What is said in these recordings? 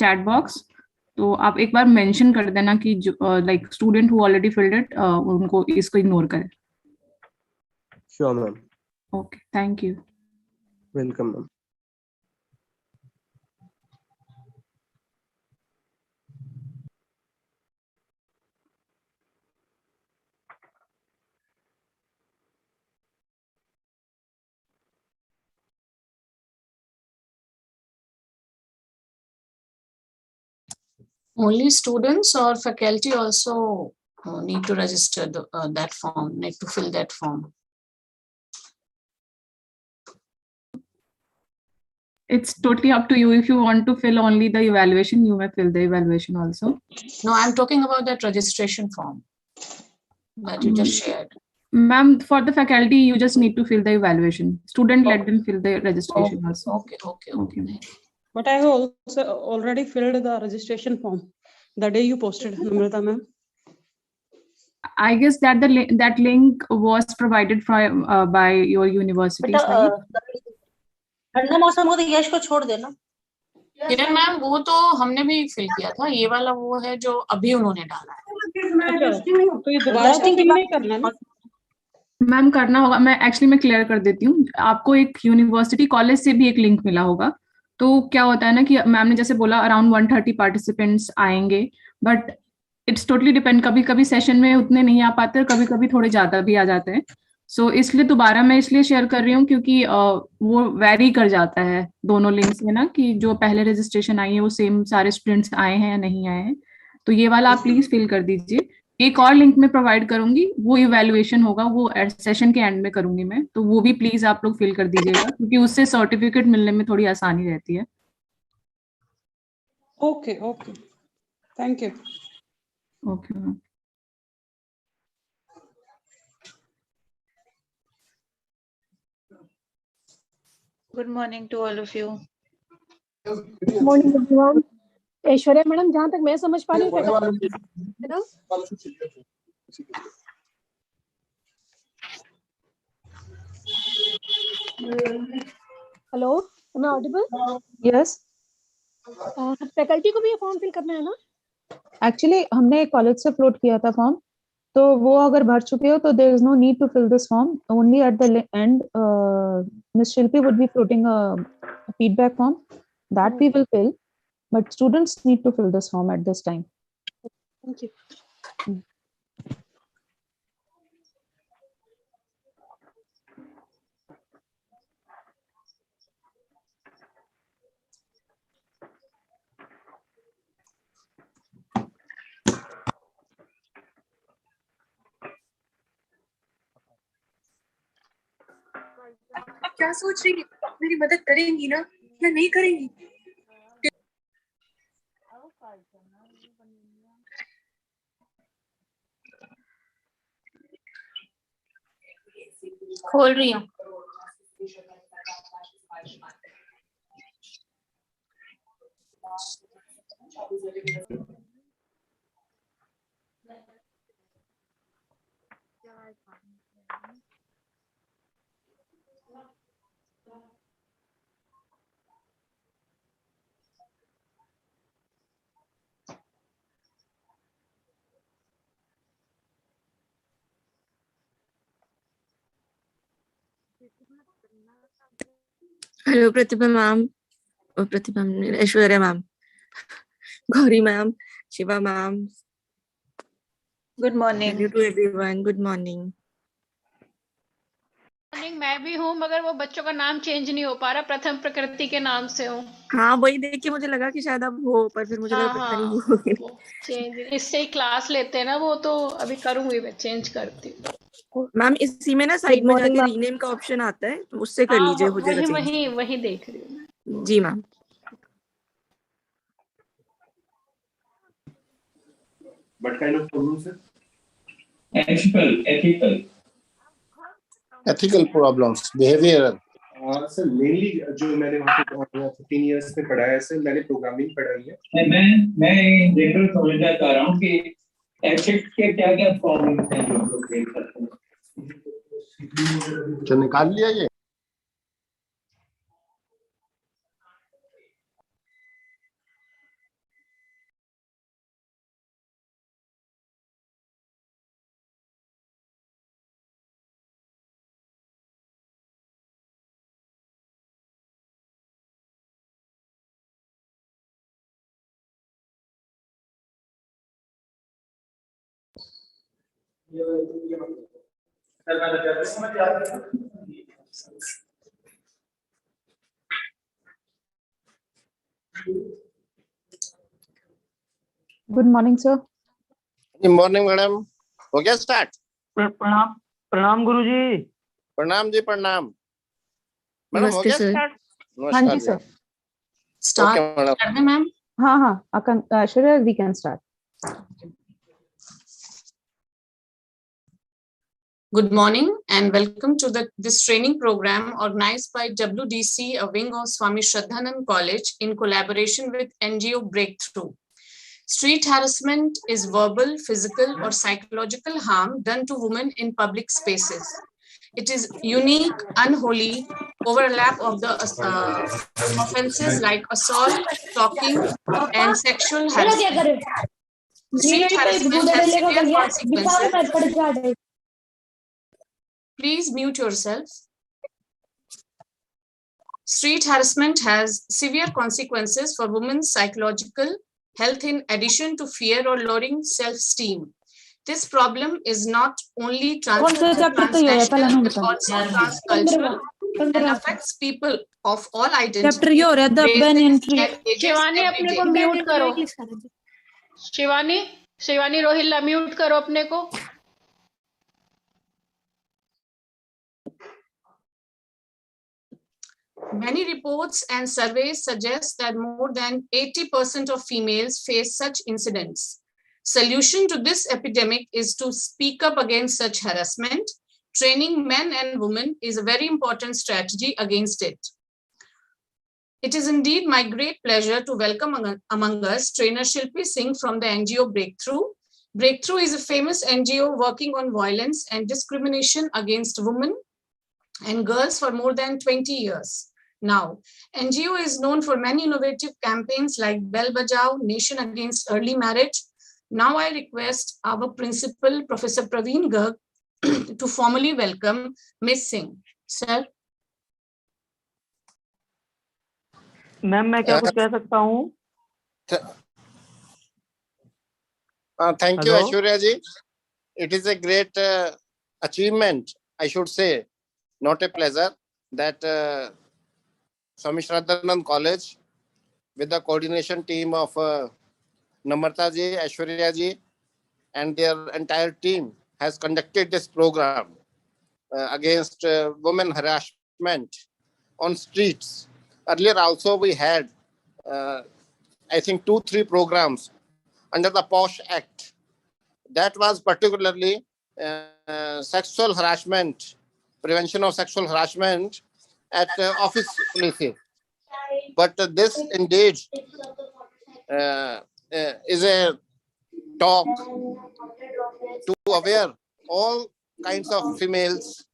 Chat box, तो आप एक बार मेंशन कर देना कि like student who already filled it उनको इसको इग्नोर करें. Sure ma'am. Okay, thank you. Welcome ma'am. Only students or faculty also need to register that form, need to fill that form? It's totally up to you. If you want to fill only the evaluation, you may fill the evaluation also. No, I'm talking about that registration form that you just shared. Ma'am, for the faculty, you just need to fill the evaluation. Student, let them fill the registration also. Okay. But I have also already filled the registration form the day you posted, Namrata ma'am. I guess that that link was provided by your university. ठंडा मौसम हो तो यश को छोड़ देना. किरण ma'am, वो तो हमने भी फिल किया था. ये वाला वो है जो अभी उन्होंने डाला है. तो ये दोबारा तो फिल नहीं करना ना मैम? करना होगा. मैं क्लियर कर देती हूँ. आपको एक यूनिवर्सिटी कॉलेज से भी एक लिंक मिला होगा. तो क्या होता है ना कि मैम ने जैसे बोला अराउंड 130 पार्टिसिपेंट्स आएंगे, बट इट्स टोटली डिपेंड. कभी कभी सेशन में उतने नहीं आ पाते और कभी कभी थोड़े ज्यादा भी आ जाते हैं. सो इसलिए दोबारा मैं इसलिए शेयर कर रही हूँ क्योंकि वो वेरी कर जाता है दोनों लिंक्स में ना, कि जो पहले रजिस्ट्रेशन आई है वो सेम सारे स्टूडेंट्स आए हैं या नहीं आए हैं. तो ये वाला आप प्लीज फिल कर दीजिए. एक और लिंक में प्रोवाइड करूंगी, वो इवैल्यूएशन होगा, वो सेशन के एंड में करूंगी मैं. तो वो भी प्लीज आप लोग फिल कर दीजिएगा क्योंकि उससे सर्टिफिकेट मिलने में थोड़ी आसानी रहती है. Okay, thank you. Okay ma'am. Good morning to all of you. Good morning everyone. Aishwarya madam, जहाँ तक मैं समझ पा रही हूँ hello, am I audible? Yes. Faculty को भी ये फॉर्म फिल करना है ना? एक्चुअली हमने कॉलेज से फ्लोट किया था फॉर्म, तो वो अगर भर चुके हो तो there is no need to fill this form. Only at the end miss Shilpi would be floating a feedback form that we will fill, but students need to fill this form at this time. Thank you. आप क्या सोच रही है? मेरी मदद करेंगी ना या नहीं करेंगी? खोल रही हूँ. Hello Pratibha ma'am, Aishwarya ma'am, Gauri ma'am, Shiva ma'am. Good morning. Hello to everyone. Good morning. मैं भी हूँ, मगर वो बच्चों का नाम चेंज नहीं हो पा रहा. प्रथम प्रकृति के नाम से हूँ. हाँ, वही देख के मुझे लगा कि शायद अब हो, पर फिर मुझे लगा पता नहीं हो. चेंज इससे ही क्लास लेते हैं ना वो, तो अभी करूंगी मैं, चेंज करती हूँ. मैम इसी में ना साइड में जाके रीनेम का ऑप्शन आता है, उससे कर लीजिए. हो जाएगा चेंज. वही देख रही हूँ. जी ma'am. What kind of problems, sir? Ethical problems, behavioral. Sir mainly जो मैंने वहाँ पे 15 इयर्स में पढ़ा है सर, मैंने प्रोग्रामिंग पढ़ाई है. मैं जनरल समझना चाह रहा हूँ कि एथिक्स के क्या प्रॉब्लम्स हैं जो हम लोग देख सकते हैं. तो निकाल लिया ये. Good morning, sir. Good morning, madam. हो गया start? प्रणाम प्रणाम गुरुजी। प्रणाम जी प्रणाम। मैडम हो गया start? हाँ जी सर। Start Okay, madam. कर दें मैम? हाँ हाँ Aishwarya, we can start. Good morning and welcome to this training program organized by WDC, a wing of Swami Shraddhanand College in collaboration with NGO Breakthrough. Street harassment is verbal, physical or psychological harm done to women in public spaces. It is unique, unholy overlap of the offenses like assault, stalking and sexual harassment. Street harassment has severe consequences. Please mute yourself. Street harassment has severe consequences for women's psychological health in addition to fear or lowering self-esteem. This problem is not only transnational but also transcultural and affects people of all identities. Shivani अपने को mute करो। Shivani Rohilla mute करो अपने को। Many reports and surveys suggest that more than 80% of females face such incidents. Solution to this epidemic is to speak up against such harassment. Training men and women is a very important strategy against it. It is indeed my great pleasure to welcome among us trainer Shilpy Singh from the NGO Breakthrough. Breakthrough is a famous NGO working on violence and discrimination against women and girls for more than 20 years. Now, NGO is known for many innovative campaigns like Bell Bajao, Nation Against Early Marriage. Now I request our principal, Professor Parveen Garg, to formally welcome Ms. Singh. Sir. Ma'am मैं क्या कुछ कह सकता हूँ? Thank you, Aishwarya ji. It is a great achievement, I should say, not a pleasure, that Swami Shraddhanand College, with the coordination team of Namrata ji, Aishwarya ji, and their entire team, has conducted this program against women harassment on streets. Earlier also we had, I think, 2-3 programs under the POSH Act. That was particularly sexual harassment, prevention of sexual harassment at office places. But this indeed is a talk to aware all kinds of females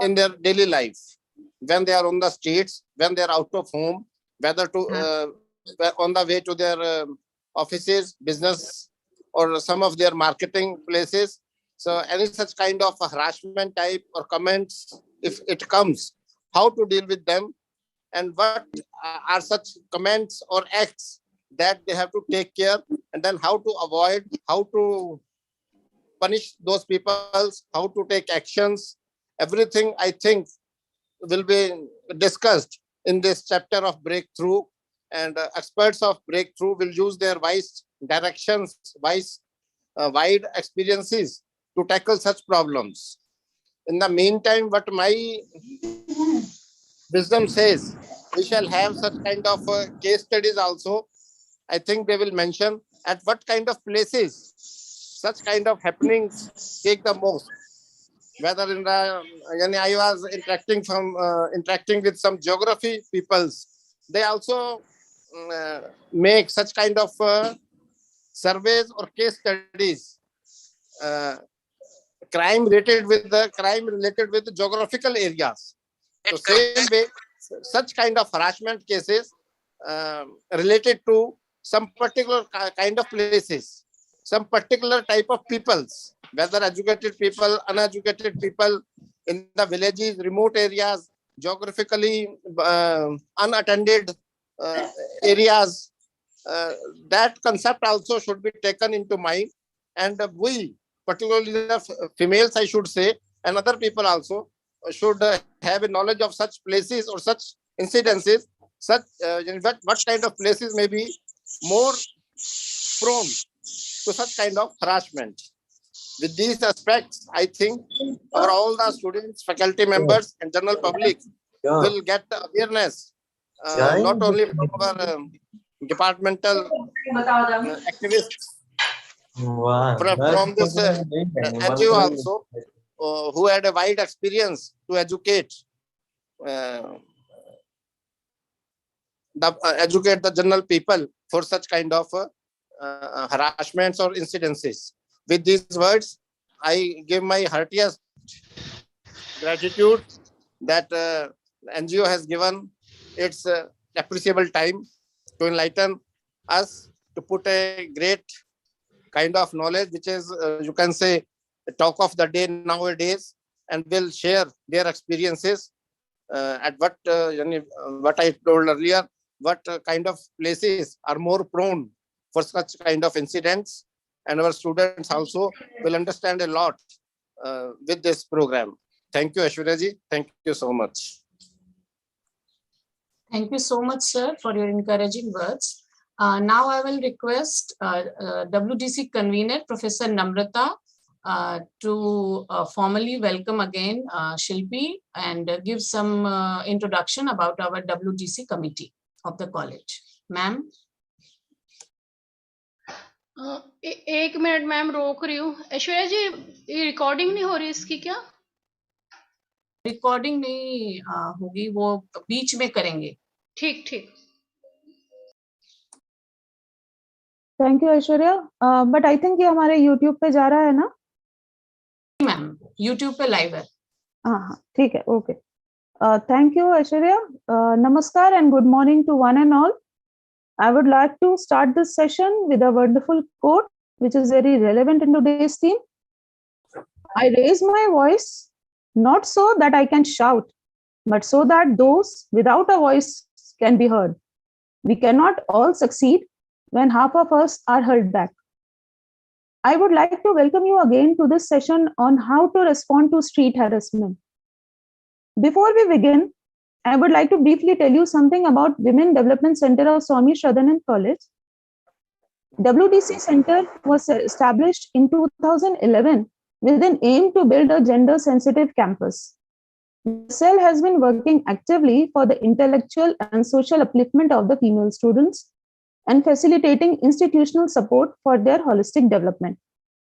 in their daily life, when they are on the streets, when they are out of home, whether to on the way to their offices, business, or some of their marketing places. So any such kind of harassment type or comments, if it comes, how to deal with them, and what are such comments or acts that they have to take care, and then how to avoid, how to punish those people, how to take actions. Everything, I think, will be discussed in this chapter of Breakthrough, and experts of Breakthrough will use their wise directions, wide experiences to tackle such problems. In the meantime, what my wisdom says, we shall have such kind of case studies also. I think they will mention at what kind of places such kind of happenings take the most. Whether in the, I was interacting with some geography peoples, they also make such kind of surveys or case studies, crime related with the geographical areas. So same way, such kind of harassment cases related to some particular kind of places, some particular type of peoples, whether educated people, uneducated people, in the villages, remote areas, geographically unattended areas. That concept also should be taken into mind, and we particularly the females, I should say, and other people also should have a knowledge of such places or such incidences, such what kind of places may be more prone to such kind of harassment. With these aspects, I think all the students, faculty members, and general public will get awareness, not only from our departmental activists, from this NGO also, who had a wide experience to educate the general people for such kind of harassments or incidences. With these words, I give my heartiest gratitude that NGO has given its appreciable time to enlighten us, to put a great kind of knowledge, which is, you can say, the talk of the day nowadays, and will share their experiences at what I told earlier, what kind of places are more prone for such kind of incidents, and our students also will understand a lot with this program. Thank you, Aishwarya ji. Thank you so much. Thank you so much, sir, for your encouraging words. Now I will request WDC convener, Professor Namrata, to formally welcome again Shilpy and give some introduction about our WDC committee of the college. Ma'am. एक minute ma'am रोक रही हूँ। ऐश्वर्या जी, ये recording नहीं हो रही इसकी क्या? रिकॉर्डिंग नहीं होगी, वो बीच में करेंगे। ठीक ठीक। Thank you Aishwarya, but I think ये हमारे यूट्यूब पे जा रहा है ना? मैम यूट्यूब पे लाइव है। हाँ ठीक है, ओके। Thank you Aishwarya. नमस्कार and good morning to one and all. I would like to start this session with a wonderful quote which is very relevant in today's theme. I raise my voice not so that I can shout, but so that those without a voice can be heard. We cannot all succeed when half of us are held back. I would like to welcome you again to this session on how to respond to street harassment. Before we begin, I would like to briefly tell you something about Women Development Center of Swami Shraddhanand College. WDC Center was established in 2011 with an aim to build a gender-sensitive campus. The cell has been working actively for the intellectual and social upliftment of the female students and facilitating institutional support for their holistic development.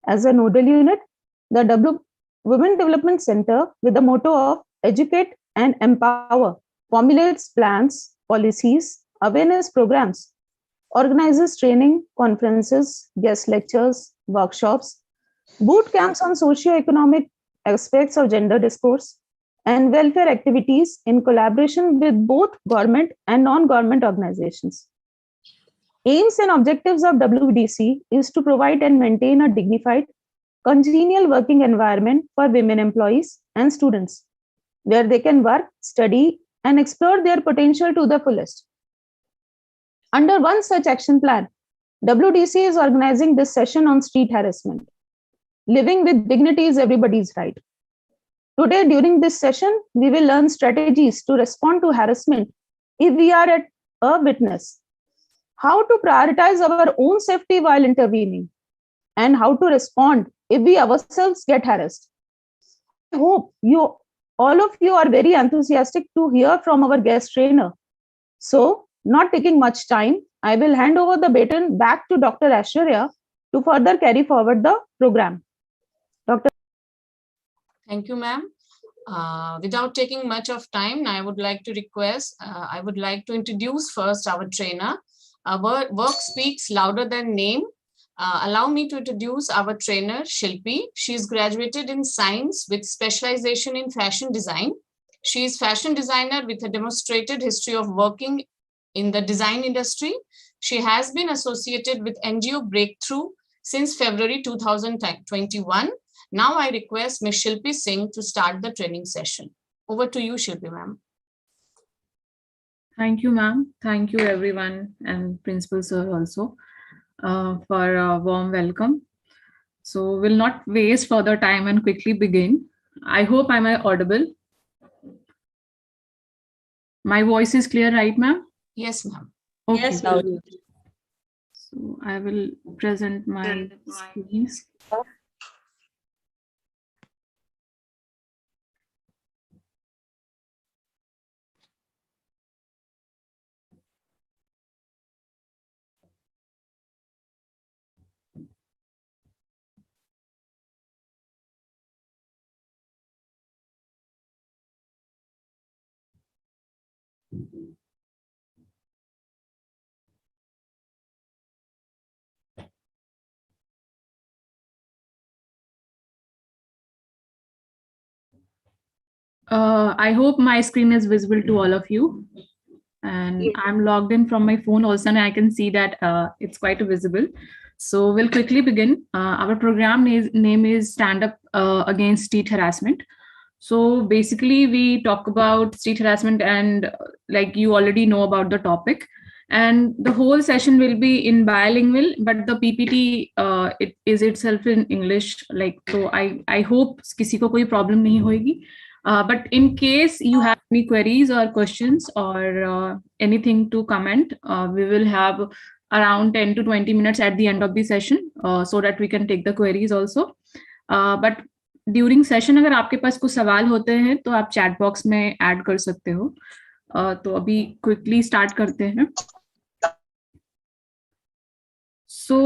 As a nodal unit, the Women Development Center, with the motto of Educate and Empower, formulates plans, policies, awareness programs, organizes training, conferences, guest lectures, workshops, boot camps on socio-economic aspects of gender discourse, and welfare activities in collaboration with both government and non-government organizations. Aims and objectives of WDC is to provide and maintain a dignified, congenial working environment for women employees and students, where they can work, study, and explore their potential to the fullest. Under one such action plan, WDC is organizing this session on street harassment. Living with dignity is everybody's right. Today, during this session, we will learn strategies to respond to harassment if we are at a witness, how to prioritize our own safety while intervening, and how to respond if we ourselves get harassed. I hope all of you are very enthusiastic to hear from our guest trainer. So, not taking much time, I will hand over the baton back to Dr. Aishwarya to further carry forward the program. Dr. Thank you, ma'am. Without taking much of time, I would like to introduce first our trainer. Our work speaks louder than name. Allow me to introduce our trainer, Shilpy. She is graduated in science with specialization in fashion design. She is fashion designer with a demonstrated history of working in the design industry. She has been associated with NGO Breakthrough since February 2021. Now I request Ms. Shilpy Singh to start the training session. Over to you, Shilpy, ma'am. Thank you, ma'am. Thank you, everyone, and Principal Sir also, for a warm welcome. So we'll not waste further time and quickly begin. I hope I'm audible. My voice is clear, right, ma'am? Yes, ma'am. Okay. Yes, ma'am. So I will present my screens. I hope my screen is visible to all of you. And I'm logged in from my phone also, and I can see that it's quite visible. So we'll quickly begin. Our program name is Stand Up Against Street Harassment. So basically, we talk about street harassment, and like you already know about the topic. And the whole session will be in bilingual, but the PPT it is itself in English. Like, so I hope किसी को कोई problem नहीं होगी. But in case you have any queries or questions or anything to comment, we will have around 10 to 20 minutes at the end of the session so that we can take the queries also. But during session अगर आपके पास कुछ सवाल होते हैं तो आप chat box में add कर सकते हो. तो अभी क्विकली स्टार्ट करते हैं. सो